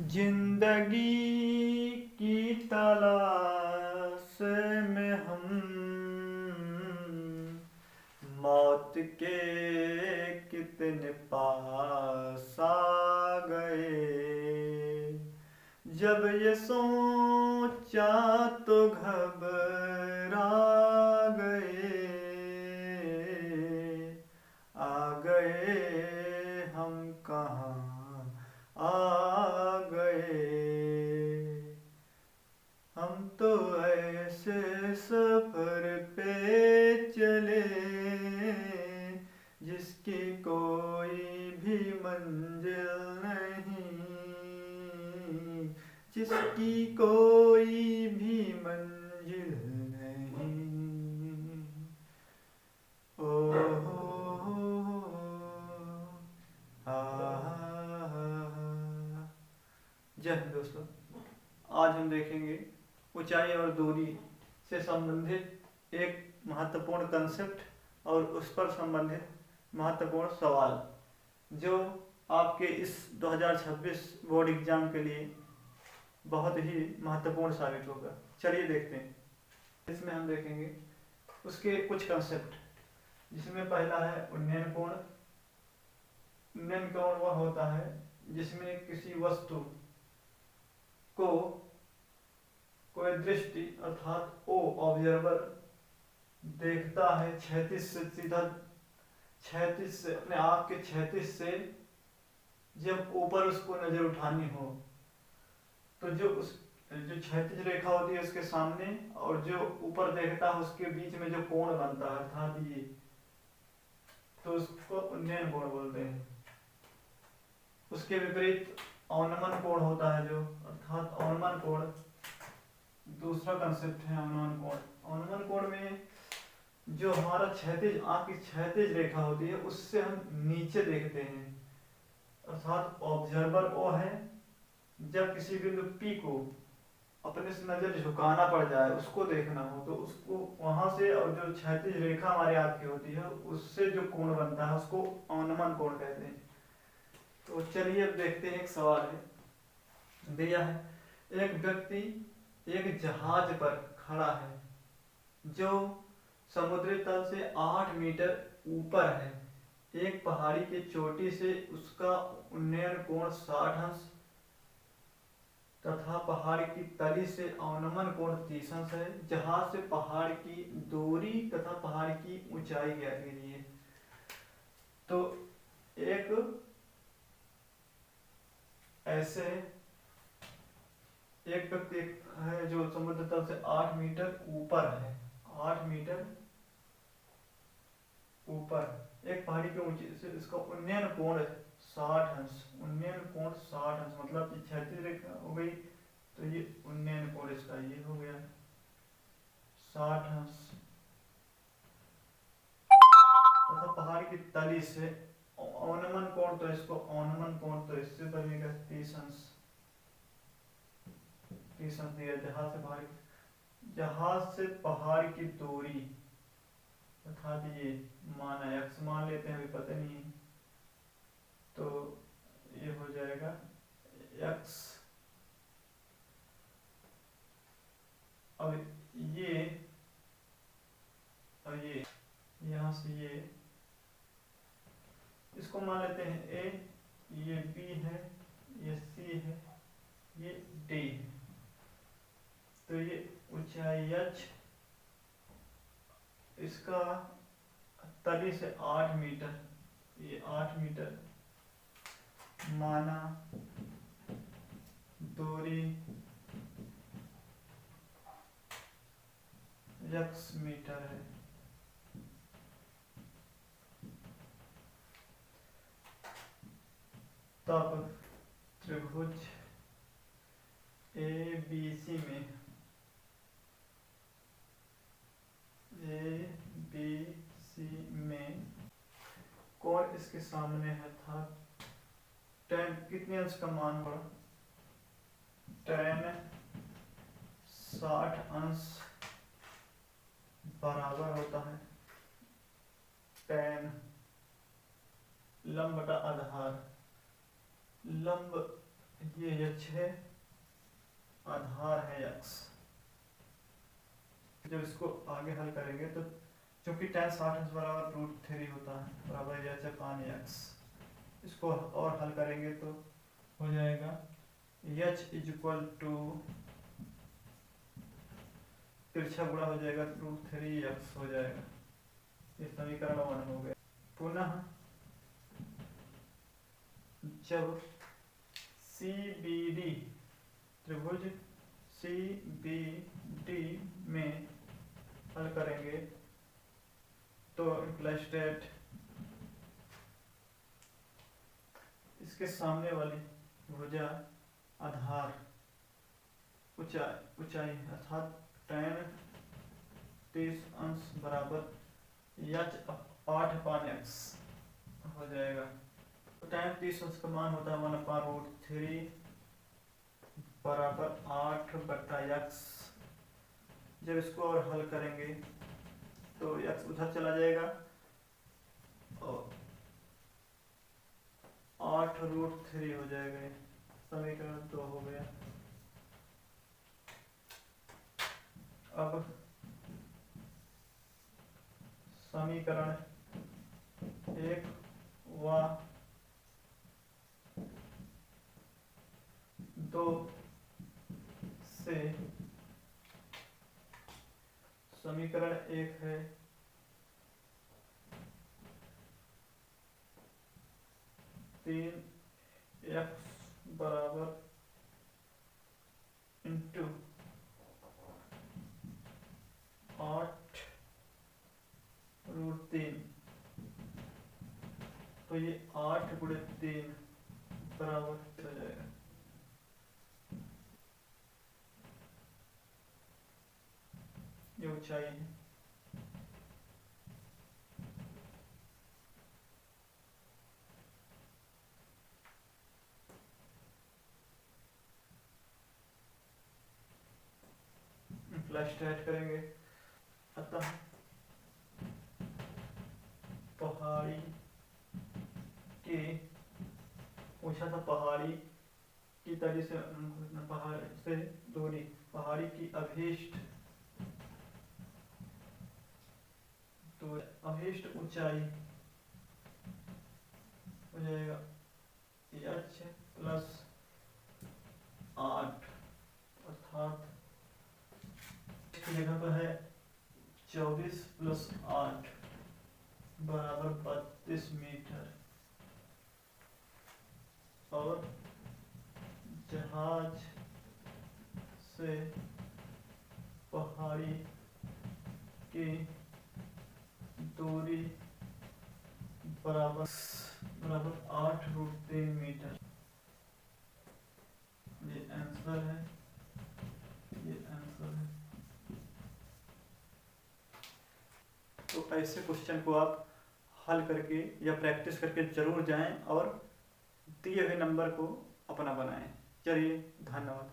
जिंदगी की तलाश में हम मौत के कितने पास आ गए। जब ये सोचा तो घबरा गए, आ गए हम कहाँ आ गए। हम तो ऐसे सफर पे चले जिसकी कोई भी मंजिल नहीं, जिसकी कोई भी मंजिल नहीं। ओ हो जय हिंद दोस्तों। आज हम देखेंगे ऊंचाई और दूरी से संबंधित एक महत्वपूर्ण कंसेप्ट और उस पर संबंधित महत्वपूर्ण सवाल जो आपके इस 2026 बोर्ड एग्जाम के लिए बहुत ही महत्वपूर्ण साबित होगा। चलिए देखते हैं। इसमें हम देखेंगे उसके कुछ कंसेप्ट, जिसमें पहला है उन्नयन कोण। उन्नयन कोण वह होता है जिसमें किसी वस्तु को कोई दृष्टि अर्थात ओ ऑब्जर्वर देखता है क्षैतिज से सीधा, क्षैतिज से अपने आँख के क्षैतिज से जब ऊपर उसको नजर उठानी हो तो जो क्षैतिज रेखा होती है उसके सामने और जो ऊपर देखता है उसके बीच में जो कोण बनता है अर्थात ये, तो उसको उन्नयन कोण बोलते हैं। उसके विपरीत अवनमन कोण होता है जो, अर्थात अवनमन कोण दूसरा कंसेप्ट है। अवनमन कोण, अवनमन कोण में जो हमारा क्षैतिज आँख की क्षैतिज रेखा होती है उससे हम नीचे देखते हैं, अर्थात ऑब्जर्वर वो है जब किसी बिंदु P को अपने से नजर झुकाना पड़ जाए, उसको देखना हो तो उसको वहां से, और जो क्षैतिज रेखा हमारे आँख की होती है उससे जो कोण बनता है उसको अवनमन कोण कहते हैं। तो चलिए अब देखते हैं। एक सवाल है दिया है, एक व्यक्ति एक जहाज पर खड़ा है जो समुद्री तल से 8 मीटर ऊपर है। एक पहाड़ी की चोटी से उसका उन्नयन कोण 60 अंश तथा पहाड़ की तली से अवनमन कोण 30 अंश है। जहाज से पहाड़ की दूरी तथा पहाड़ की ऊंचाई ज्ञात कीजिए। तो एक ऐसे एक व्यक्ति है जो समुद्र तल से 8 मीटर ऊपर है, 8 मीटर ऊपर एक पहाड़ी के ऊंचे से इसका उन्नयन कोण 60 अंश, उन्नयन कोण 60 अंश मतलब क्षैतिज रेखा हो गई, तो ये उन्नयन कोण इसका ये हो गया 60 अंश तथा पहाड़ की तली से अवनमन कोण, तो इसको अवनमन कोण तो इससे बनेगा 30 अंश, 30 अंश दिया। जहाज से पहाड़ की दूरी अर्थात ये माना x मान लेते हैं, अभी पता नहीं है, तो ये हो जाएगा x। अब ये और ये यहाँ से ये इसको मान लेते हैं a, ये b है, ये c है, ये d है। तो ये ऊंचाई h इसका तली से 8 मीटर, ये 8 मीटर माना, दूरी x मीटर है। तब त्रिभुज ABC में कोण इसके सामने है था tan कितने अंश का मान पड़ा, tan 60 अंश बराबर होता है tan लंब बटा आधार, लंब ये h है, आधार है x। जब इसको आगे हल करेंगे तो चूंकि tan 60 बराबर √3 होता है बराबर h अपान x, इसको और हल करेंगे तो हो जाएगा h इक्वल टू तिरछा गुणा हो जाएगा √3x हो जाएगा। ये समीकरण 1 हो गया। पुनः जब CBD त्रिभुज CBD में हल करेंगे तो इम्प्लाइड इसके सामने वाली भुजा आधार ऊंचाई अर्थात tan 30 अंश बराबर h 8/x हो जाएगा। तो tan 30 अंश का मान होता है 1/√3 बराबर 8/x। जब इसको और हल करेंगे तो x उधर चला जाएगा और 8√3 हो जाएगा। समीकरण 2 हो गया। अब समीकरण 1 व 2 से समीकरण 1 है 3x बराबर इंटू 8√3, तो ये 8 गुणे 3 बराबर हो जाएगा। ये ऊंचाई है। फ्लैश ऐड करेंगे। अतः पहाड़ी के पूछा था पहाड़ी की तली से पहाड़ से दूरी, पहाड़ी की अभीष्ट तो अभीष्ट ऊंचाई हो जाएगा h + 8 अर्थात इसकी जगह पर है 24 + 8 बराबर 32 मीटर। और जहाज से पहाड़ी की दूरी बराबर 8√3 मीटर। ये आंसर है, ये आंसर है। तो ऐसे क्वेश्चन को आप हल करके या प्रैक्टिस करके जरूर जाएं और दिए हुए नंबर को अपना बनाएं। चलिए, धन्यवाद।